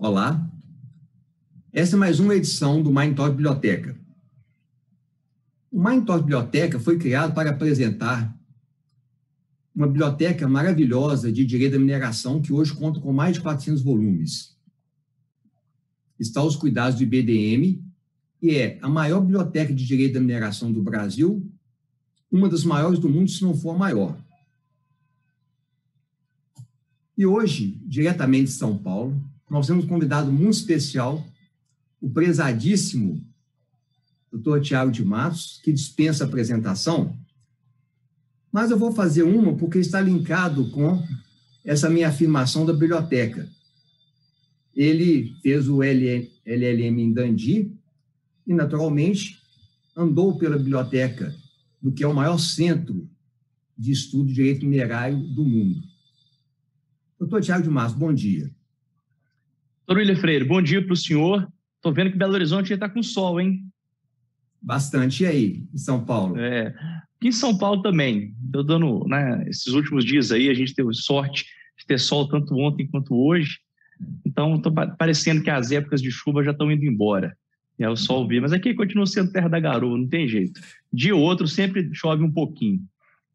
Olá, essa é mais uma edição do Mind Talk Biblioteca. O Mind Talk Biblioteca foi criado para apresentar uma biblioteca maravilhosa de direito da mineração que hoje conta com mais de 400 volumes. Está aos cuidados do IBDM e é a maior biblioteca de direito da mineração do Brasil, uma das maiores do mundo, se não for a maior. E hoje, diretamente de São Paulo, nós temos um convidado muito especial, o prezadíssimo Dr. Tiago de Matos, que dispensa a apresentação, mas eu vou fazer uma porque está linkado com essa minha afirmação da biblioteca. Ele fez o LLM em Dundee e, naturalmente, andou pela biblioteca do que é o maior centro de estudo de direito minerário do mundo. Doutor Tiago de Matos, bom dia. Doutor William Freire, bom dia para o senhor. Estou vendo que Belo Horizonte está com sol, hein? Bastante. E aí, em São Paulo? Aqui em São Paulo também. Estou dando, esses últimos dias aí, a gente teve sorte de ter sol tanto ontem quanto hoje. Então, está parecendo que as épocas de chuva já estão indo embora. É o sol vir. Mas aqui continua sendo terra da garoa, não tem jeito. Dia ou outro sempre chove um pouquinho.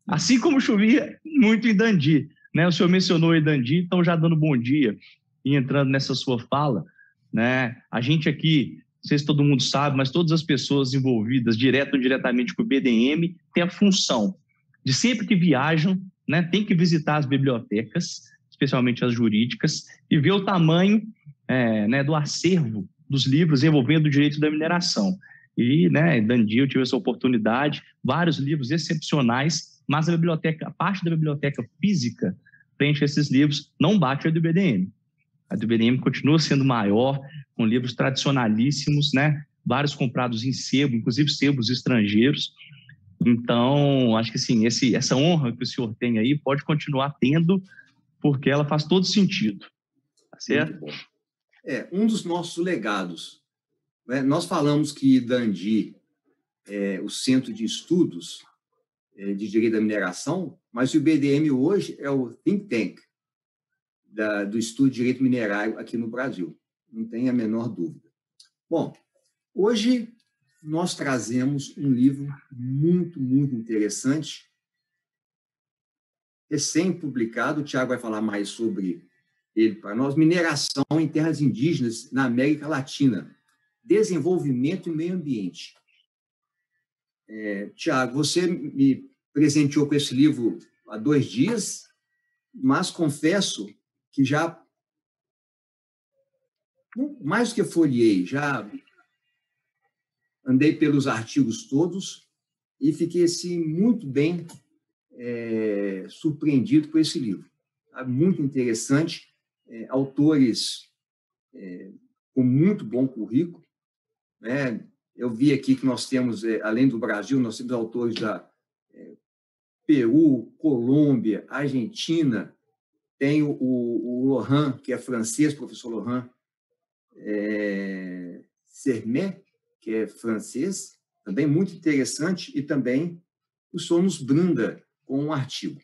Assim como chovia muito em Dundee. O senhor mencionou em Dundee, então já dando bom dia e entrando nessa sua fala. A gente aqui, não sei se todo mundo sabe, mas todas as pessoas envolvidas, direto ou indiretamente com o BDM, têm a função de sempre que viajam, tem que visitar as bibliotecas, especialmente as jurídicas, e ver o tamanho do acervo dos livros envolvendo o direito da mineração. E, em Dundee, eu tive essa oportunidade, vários livros excepcionais, mas a parte da biblioteca física, frente a esses livros, não bate a do BDM. A do BDM continua sendo maior, com livros tradicionalíssimos, vários comprados em sebo, inclusive sebos estrangeiros. Então, acho que sim, essa honra que o senhor tem aí pode continuar tendo, porque ela faz todo sentido. Tá certo? Muito bom. Um dos nossos legados. Nós falamos que Dundee é o centro de estudos de direito da mineração, mas o IBDM hoje é o think tank do estudo de direito minerário aqui no Brasil. Não tem a menor dúvida. Bom, hoje nós trazemos um livro muito, muito interessante, recém-publicado, o Tiago vai falar mais sobre ele para nós, Mineração em Terras Indígenas na América Latina, Desenvolvimento e Meio Ambiente. Tiago, você me presenteou com esse livro há 2 dias, mas confesso que já, mais do que folheei, já andei pelos artigos todos e fiquei assim, muito bem surpreendido com esse livro. Muito interessante, autores com muito bom currículo. Eu vi aqui que nós temos, além do Brasil, nós temos autores da Peru, Colômbia, Argentina, tem o Laurent, que é francês, professor Laurent Sermet, que é francês, também muito interessante, e também o senhor nos brinda com um artigo.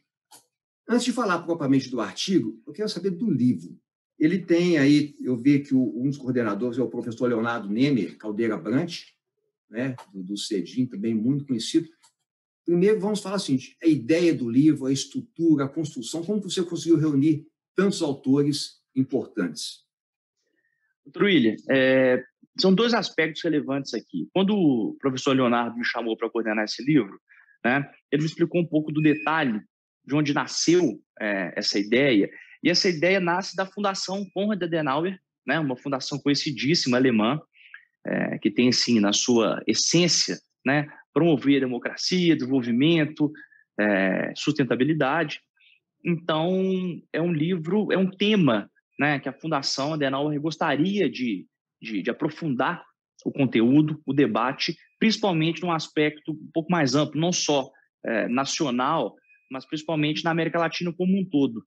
Antes de falar propriamente do artigo, eu quero saber do livro. Ele tem aí, eu vi que um dos coordenadores é o professor Leonardo Nemer Caldeira Brant, do CEDIM, também muito conhecido. Primeiro, vamos falar o seguinte, a ideia do livro, a estrutura, a construção, como você conseguiu reunir tantos autores importantes? Doutor William, são 2 aspectos relevantes aqui. Quando o professor Leonardo me chamou para coordenar esse livro, ele me explicou um pouco do detalhe de onde nasceu essa ideia, e essa ideia nasce da Fundação Konrad Adenauer, uma fundação conhecidíssima alemã, que tem, assim, na sua essência, promover a democracia, desenvolvimento, sustentabilidade. Então, é um livro, é um tema que a Fundação Adenauer gostaria de aprofundar o conteúdo, o debate, principalmente num aspecto um pouco mais amplo, não só nacional, mas principalmente na América Latina como um todo.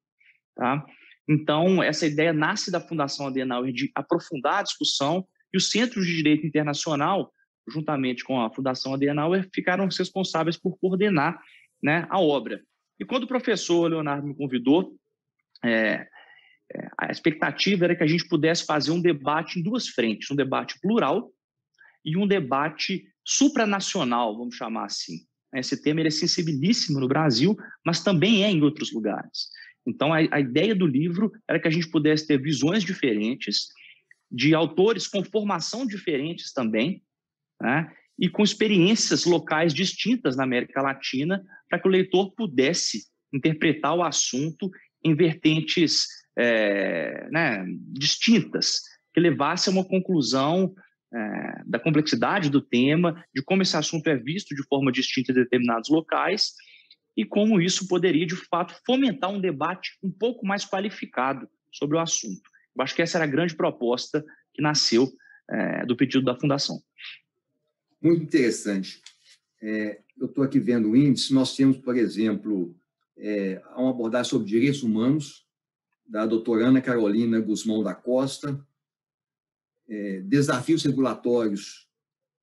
Tá? Então, essa ideia nasce da Fundação Adenauer de aprofundar a discussão, e os Centros de Direito Internacional, juntamente com a Fundação Adenauer, ficaram responsáveis por coordenar a obra. E quando o professor Leonardo me convidou, A expectativa era que a gente pudesse fazer um debate em duas frentes, um debate plural e um debate supranacional, vamos chamar assim. Esse tema ele é sensibilíssimo no Brasil, mas também é em outros lugares. Então, a ideia do livro era que a gente pudesse ter visões diferentes, de autores com formação diferentes também, né? E com experiências locais distintas na América Latina, para que o leitor pudesse interpretar o assunto em vertentes distintas, que levasse a uma conclusão da complexidade do tema, de como esse assunto é visto de forma distinta em determinados locais e como isso poderia, de fato, fomentar um debate um pouco mais qualificado sobre o assunto. Eu acho que essa era a grande proposta que nasceu do pedido da Fundação. Muito interessante. Eu estou aqui vendo o índice, nós temos, por exemplo, uma abordagem sobre direitos humanos, da doutora Ana Carolina Guzmão da Costa, desafios regulatórios,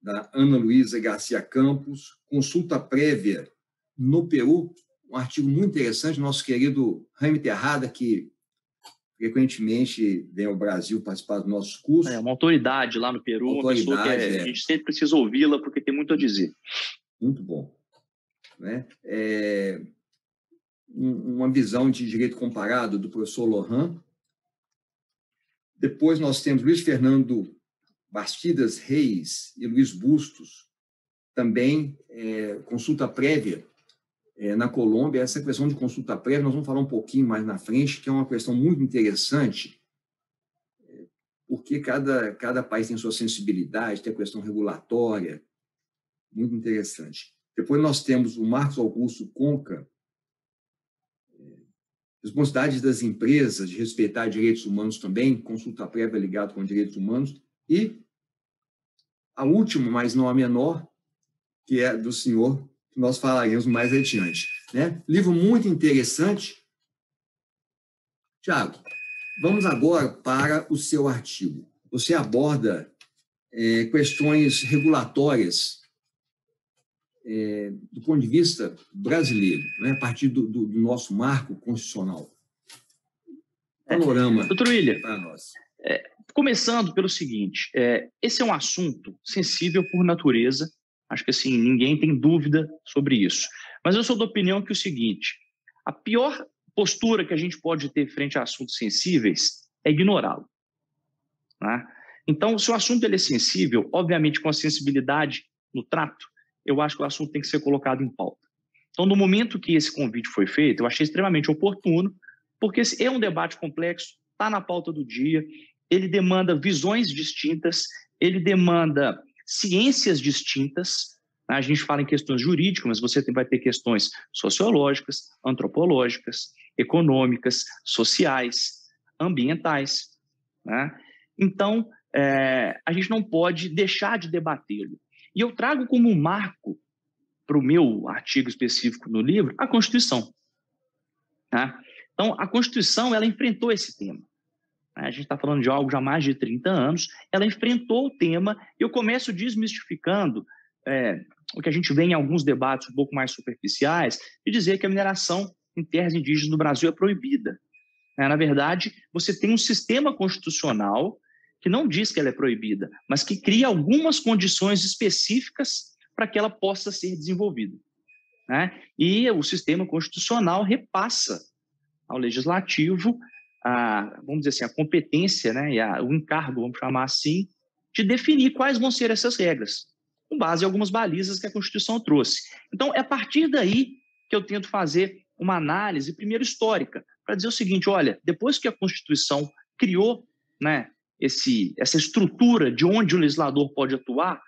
da Ana Luísa Garcia Campos, consulta prévia no Peru, um artigo muito interessante, nosso querido Jaime Terrada, que frequentemente vem ao Brasil participar dos nossos cursos. Uma autoridade lá no Peru, uma pessoa que a gente sempre precisa ouvi-la, porque tem muito a dizer. Muito bom. Né? Uma visão de direito comparado do professor Lohan. Depois nós temos Luiz Fernando Bastidas Reis e Luiz Bustos, também consulta prévia na Colômbia. Essa questão de consulta prévia, nós vamos falar um pouquinho mais na frente, que é uma questão muito interessante, porque cada país tem sua sensibilidade, tem a questão regulatória, muito interessante. Depois nós temos o Marcos Augusto Conca, responsabilidade das empresas de respeitar direitos humanos também, consulta prévia ligado com direitos humanos, e a última, mas não a menor, que é do senhor, que nós falaremos mais adiante. Né? Livro muito interessante. Tiago, vamos agora para o seu artigo. Você aborda questões regulatórias do ponto de vista brasileiro, né? A partir do nosso marco constitucional. Panorama Doutor William, para nós. Começando pelo seguinte, esse é um assunto sensível por natureza, acho que assim, ninguém tem dúvida sobre isso. Mas eu sou da opinião que é o seguinte, a pior postura que a gente pode ter frente a assuntos sensíveis é ignorá-lo. Né? Então, se o assunto ele é sensível, obviamente com a sensibilidade no trato, eu acho que o assunto tem que ser colocado em pauta. Então, no momento que esse convite foi feito, eu achei extremamente oportuno, porque esse é um debate complexo, está na pauta do dia, ele demanda visões distintas, ele demanda ciências distintas. A gente fala em questões jurídicas, mas você vai ter questões sociológicas, antropológicas, econômicas, sociais, ambientais. Né? Então, a gente não pode deixar de debatê-lo. E eu trago como um marco para o meu artigo específico no livro a Constituição. Tá? Então, a Constituição ela enfrentou esse tema. A gente está falando de algo já há mais de 30 anos. Ela enfrentou o tema e eu começo desmistificando o que a gente vê em alguns debates um pouco mais superficiais de dizer que a mineração em terras indígenas no Brasil é proibida. Na verdade, você tem um sistema constitucional que não diz que ela é proibida, mas que cria algumas condições específicas para que ela possa ser desenvolvida. Né? E o sistema constitucional repassa ao legislativo vamos dizer assim, a competência, né, e o encargo, vamos chamar assim, de definir quais vão ser essas regras, com base em algumas balizas que a Constituição trouxe. Então, é a partir daí que eu tento fazer uma análise, primeiro histórica, para dizer o seguinte, olha, depois que a Constituição criou, né, essa estrutura de onde o legislador pode atuar,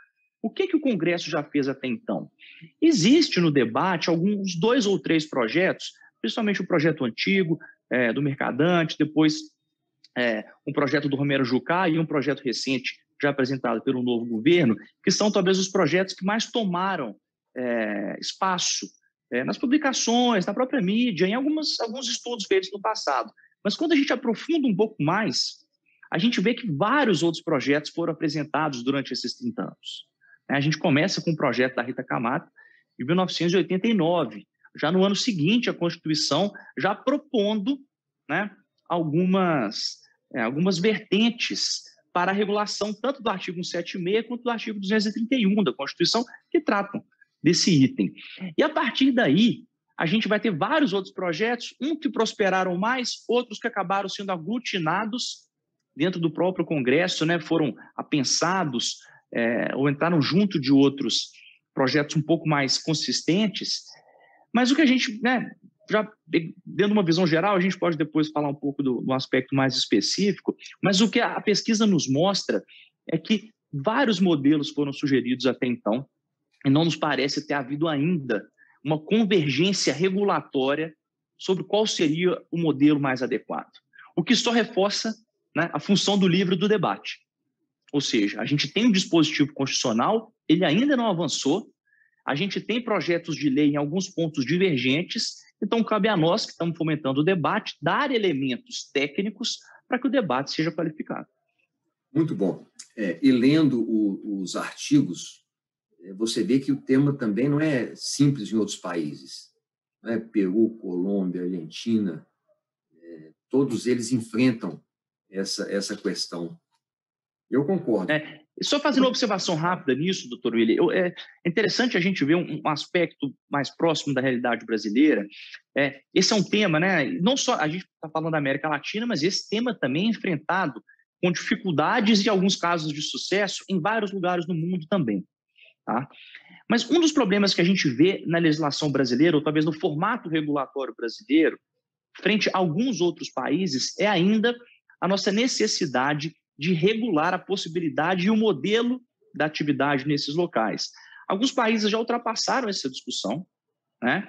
o que o Congresso já fez até então? Existe no debate alguns 2 ou 3 projetos, principalmente o projeto antigo, do Mercadante, depois um projeto do Romero Jucá e um projeto recente já apresentado pelo novo governo, que são talvez os projetos que mais tomaram espaço nas publicações, na própria mídia, em alguns estudos feitos no passado. Mas quando a gente aprofunda um pouco mais, a gente vê que vários outros projetos foram apresentados durante esses 30 anos. A gente começa com o projeto da Rita Camatta, de 1989, já no ano seguinte a Constituição, já propondo, né, algumas vertentes para a regulação tanto do artigo 176 quanto do artigo 231 da Constituição, que tratam desse item. E a partir daí, a gente vai ter vários outros projetos, que prosperaram mais, outros que acabaram sendo aglutinados dentro do próprio Congresso, né, foram apensados ou entraram junto de outros projetos um pouco mais consistentes. Mas o que a gente, né, já dentro de uma visão geral, a gente pode depois falar um pouco do aspecto mais específico, mas o que a pesquisa nos mostra é que vários modelos foram sugeridos até então, e não nos parece ter havido ainda uma convergência regulatória sobre qual seria o modelo mais adequado. O que só reforça, né, a função do livre do debate. Ou seja, a gente tem um dispositivo constitucional, ele ainda não avançou, a gente tem projetos de lei em alguns pontos divergentes, então cabe a nós, que estamos fomentando o debate, dar elementos técnicos para que o debate seja qualificado. Muito bom. E lendo os artigos, você vê que o tema também não é simples em outros países. Não é? Peru, Colômbia, Argentina, todos eles enfrentam essa questão. Eu concordo. Só fazendo uma observação rápida nisso, doutor Willi, é interessante a gente ver um aspecto mais próximo da realidade brasileira. Esse é um tema, né? Não só a gente está falando da América Latina, mas esse tema também é enfrentado com dificuldades e alguns casos de sucesso em vários lugares do mundo também. Tá? Mas um dos problemas que a gente vê na legislação brasileira, ou talvez no formato regulatório brasileiro, frente a alguns outros países, é ainda a nossa necessidade de regular a possibilidade e o modelo da atividade nesses locais. Alguns países já ultrapassaram essa discussão, né?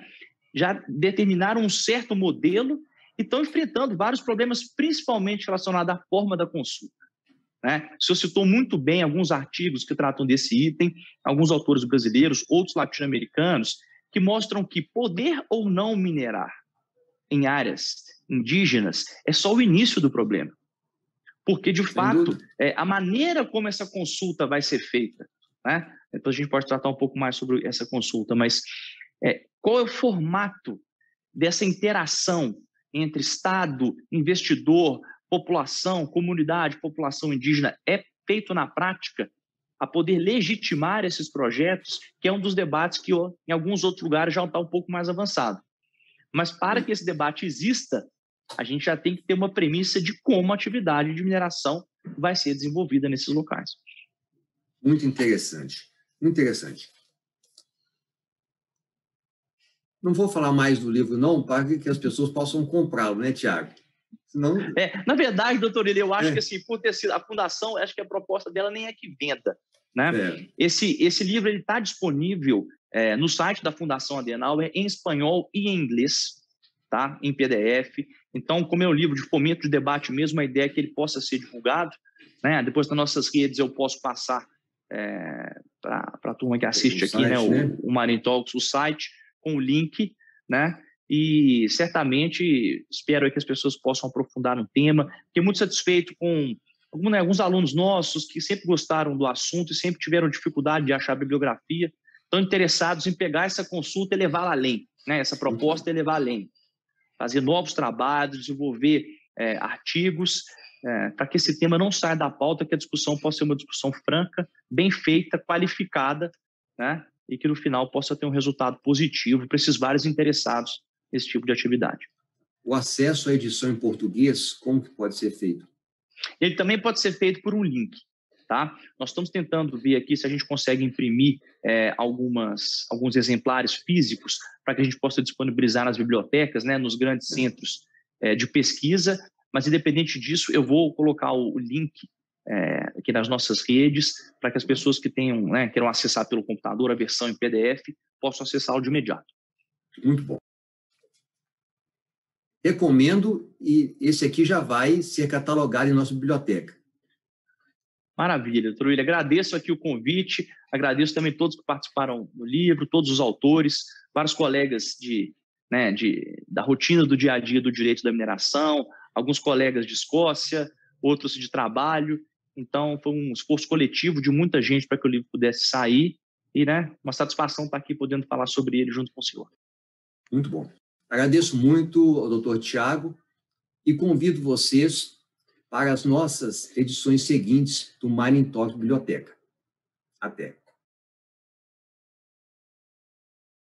Já determinaram um certo modelo e estão enfrentando vários problemas, principalmente relacionados à forma da consulta. Né? O senhor citou muito bem alguns artigos que tratam desse item, alguns autores brasileiros, outros latino-americanos, que mostram que poder ou não minerar em áreas indígenas é só o início do problema. Porque, de fato, a maneira como essa consulta vai ser feita, né? Depois a gente pode tratar um pouco mais sobre essa consulta, mas qual é o formato dessa interação entre Estado, investidor, população, comunidade, população indígena, é feito na prática a poder legitimar esses projetos, que é um dos debates que em alguns outros lugares já está um pouco mais avançado. Mas para que esse debate exista, a gente já tem que ter uma premissa de como a atividade de mineração vai ser desenvolvida nesses locais. Muito interessante, muito interessante. Não vou falar mais do livro, não, para que as pessoas possam comprá-lo, né, Tiago? Senão... na verdade, doutor Eli, eu acho que assim, por ter sido a fundação, acho que a proposta dela nem é que venda. Né? Esse livro está disponível no site da Fundação Adenauer em espanhol e em inglês, tá? Em PDF. Então, como é um livro de fomento de debate mesmo, a ideia é que ele possa ser divulgado. Né? Depois das nossas redes eu posso passar para a turma que assiste aqui, site, né? O Marine Talks, o site, com o link, né? E certamente espero que as pessoas possam aprofundar no tema. Fiquei muito satisfeito com alguns alunos nossos que sempre gostaram do assunto e sempre tiveram dificuldade de achar a bibliografia, estão interessados em pegar essa consulta e levá-la além, né? Essa proposta é levar além, fazer novos trabalhos, desenvolver artigos, para que esse tema não saia da pauta, que a discussão possa ser uma discussão franca, bem feita, qualificada, né? E que no final possa ter um resultado positivo para esses vários interessados nesse tipo de atividade. O acesso à edição em português, como que pode ser feito? Ele também pode ser feito por um link. Tá? Nós estamos tentando ver aqui se a gente consegue imprimir alguns exemplares físicos para que a gente possa disponibilizar nas bibliotecas, né, nos grandes centros de pesquisa, mas independente disso, eu vou colocar o link aqui nas nossas redes para que as pessoas que tenham, né, queiram acessar pelo computador a versão em PDF possam acessá-lo de imediato. Muito bom. Recomendo, e esse aqui já vai ser catalogado em nossa biblioteca. Maravilha, doutor Willi. Agradeço aqui o convite, agradeço também todos que participaram do livro, todos os autores, vários colegas da rotina do dia a dia do direito da mineração, alguns colegas de Escócia, outros de trabalho. Então, foi um esforço coletivo de muita gente para que o livro pudesse sair e, né, uma satisfação estar aqui podendo falar sobre ele junto com o senhor. Muito bom. Agradeço muito ao doutor Tiago e convido vocês para as nossas edições seguintes do Mining Talk Biblioteca. Até!